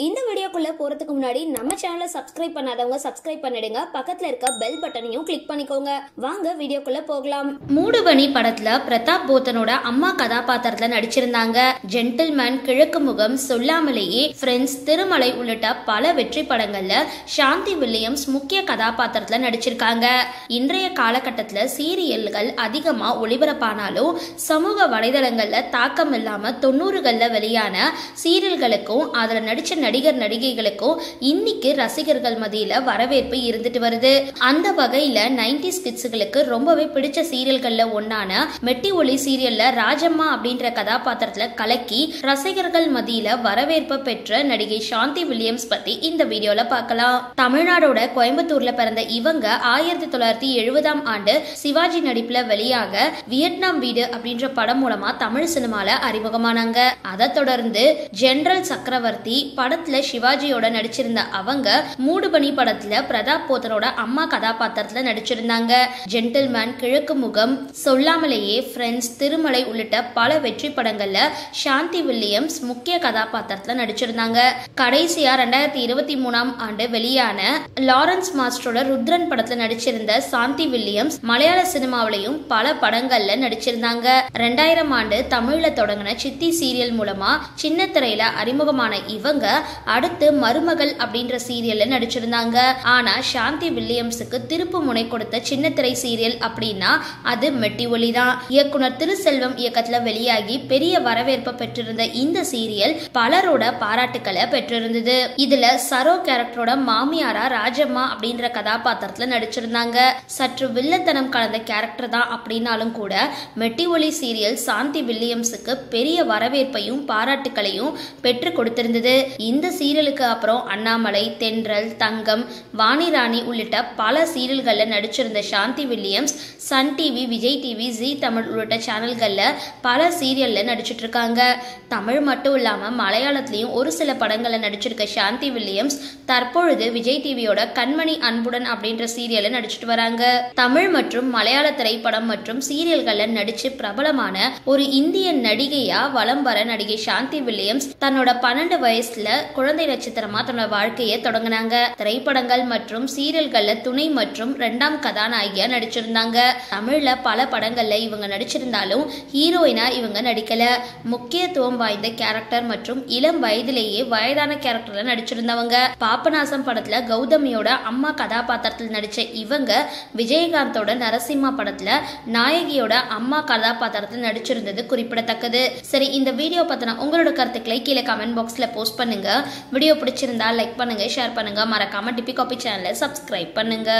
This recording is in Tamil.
இந்த வீடியோக்குள்ள போறதுக்கு முன்னாடி நம்ம சேனலை சப்ஸ்கிரைப் பண்ணாதவங்க சப்ஸ்கிரைப் பண்ணிடுங்க. பக்கத்துல இருக்க பெல் பட்டனையும் கிளிக் பண்ணிக்கோங்க. வாங்க வீடியோக்குள்ள போகலாம். மூடுபனி படத்துல பிரதாப் போத்தனோட அம்மா கதாபாத்திரத்துல நடிச்சிருந்தாங்க. ஜென்டில்மேன், கிழக்கு முகம், சொல்லாமலேயே, ஃப்ரெண்ட்ஸ், திருமலை உள்ளிட்ட பல வெற்றி படங்கள்ல சாந்தி வில்லியம்ஸ் முக்கிய கதாபாத்திரத்துல நடிச்சிருக்காங்க. இன்றைய காலகட்டத்துல சீரியல்கள் அதிகமா ஒளிபரப்பானாலும் சமூக வலைதளங்கள்ல தாக்கம் இல்லாம 90கள்ல வெளியான சீரியல்களுக்கும் அதுல நடிச்ச நடிகர் நடிகைகளுக்கும் இன்னைக்கு ரசிகர்கள் மத்தியில வரவேற்பு இருந்துட்டு வருது. அந்த வகையில 90s கிட்ஸ்களுக்கு ரொம்பவே பிடிச்ச சீரியல்கள்ல ஒன்னான மெட்டி ஒலி சீரியல்ல ராஜம்மா அப்படின்ற கதாபாத்திரத்துல கலக்கி ரசிகர்கள் மத்தியில வரவேற்பு பெற்ற நடிகை சாந்தி வில்லியம்ஸ் பத்தி இந்த வீடியோல பார்க்கலாம். தமிழ்நாடோட கோயம்புத்தூர்ல பிறந்த இவங்க 1970ஆம் ஆண்டு சிவாஜி நடிப்புல வெளியாக வியட்நாம் வீடு அப்படின்ற படம் மூலமா தமிழ் சினிமால அறிமுகமானாங்க. அதை தொடர்ந்து ஜெனரல் சக்கரவர்த்தி படத்துல சிவாஜியோட நடிச்சிருந்த அவங்க மூடுபனி படத்துல பிரதாப் போத்தனோட அம்மா கதாபாத்திரத்துல நடிச்சிருந்தாங்க. ஜென்டில்மேன், கிழக்கு முகம், சொல்லாமலேயே, ஃப்ரெண்ட்ஸ், திருமலை உள்ளிட்ட பல வெற்றி படங்கள்ல சாந்தி வில்லியம்ஸ் முக்கிய கதாபாத்திரத்துல நடிச்சிருந்தாங்க. கடைசியா 2023ஆம் ஆண்டு வெளியான லாரன்ஸ் மாஸ்டரோட ருத்ரன் படத்துல நடிச்சிருந்த சாந்தி வில்லியம்ஸ் மலையாள சினிமாவிலையும் பல படங்கள்ல நடிச்சிருந்தாங்க. 2000 ஆண்டு தமிழ்ல தொடங்கின சித்தி சீரியல் மூலமா சின்ன திரையில அறிமுகமான இவங்க அடுத்து மருமகள் அப்படின்ற சீரியல்ல நடிச்சிருந்தாங்க. ஆனா சாந்தி வில்லியம்ஸுக்கு திருப்பு முனை கொடுத்த சின்ன திரை சீரியல் அப்படின்னா அது மெட்டி ஒலி தான். இயக்குனர் திருசெல்வம் இயக்கத்துல வெளியாகி பெரிய வரவேற்பு பெற்றிருந்த இந்த சீரியல் பலரோட பாராட்டுக்களை பெற்றிருந்தது. இதுல சரோ கேரக்டரோட மாமியாரா ராஜம்மா அப்படின்ற கதாபாத்திரத்துல நடிச்சிருந்தாங்க. சற்று வில்லத்தனம் கலந்த கேரக்டர் தான் அப்படின்னாலும் கூட மெட்டி ஒலி சீரியல் சாந்தி வில்லியம்ஸுக்கு பெரிய வரவேற்பையும் பாராட்டுகளையும் பெற்று கொடுத்திருந்தது. இந்த சீரியலுக்கு அப்புறம் அண்ணாமலை, தென்றல், தங்கம், வாணிராணி உள்ளிட்ட பல சீரியல்கள்ல நடிச்சிருந்த Shanthi Williams Sun TV, Vijay TV, Zee Tamil உள்ளிட்ட சேனல்கள்ல பல சீரியல்ல நடிச்சிட்டு இருக்காங்க. தமிழ் மட்டும் இல்லாம மலையாளத்திலையும் ஒரு சில படங்கள்ல நடிச்சிருக்க சாந்தி வில்லியம்ஸ் தற்பொழுது விஜய் டிவியோட கண்மணி அன்புடன் அப்படின்ற சீரியல்ல நடிச்சிட்டு வராங்க. தமிழ் மற்றும் மலையாள திரைப்படம் மற்றும் சீரியல்கள்ல நடிச்சு பிரபலமான ஒரு இந்திய நடிகையா வலம் வர நடிகை சாந்தி வில்லியம்ஸ் தன்னோட 12 வயசுல குழந்தை நட்சத்திரமா தன்னோட வாழ்க்கையை தொடங்கினாங்க. திரைப்படங்கள் மற்றும் சீரியல்கள்ல துணை மற்றும் 2ஆம் கதாநாயகியா நடிச்சிருந்தாங்க. தமிழ்ல பல படங்கள்ல இவங்க நடிச்சிருந்தாலும் ஹீரோயினா இவங்க நடிக்கல. முக்கியத்துவம் வாய்ந்த கேரக்டர் மற்றும் இளம் வயதிலேயே வயதான கேரக்டர்ல நடிச்சிருந்தவங்க. பாபநாசம் படத்துல கௌதமியோட அம்மா கதாபாத்திரத்தில் நடிச்ச இவங்க விஜயகாந்தோட நரசிம்மா படத்துல நாயகியோட அம்மா கதாபாத்திரத்தில் நடிச்சிருந்தது குறிப்பிடத்தக்கது. சரி, இந்த வீடியோ பத்தின உங்களோட கருத்துக்களை கீழே கமெண்ட் பாக்ஸ்ல போஸ்ட் பண்ணுங்க. வீடியோ பிடிச்சிருந்தா லைக் பண்ணுங்க, ஷேர் பண்ணுங்க, மறக்காம டிபி காபி சேனலை சப்ஸ்கிரைப் பண்ணுங்க.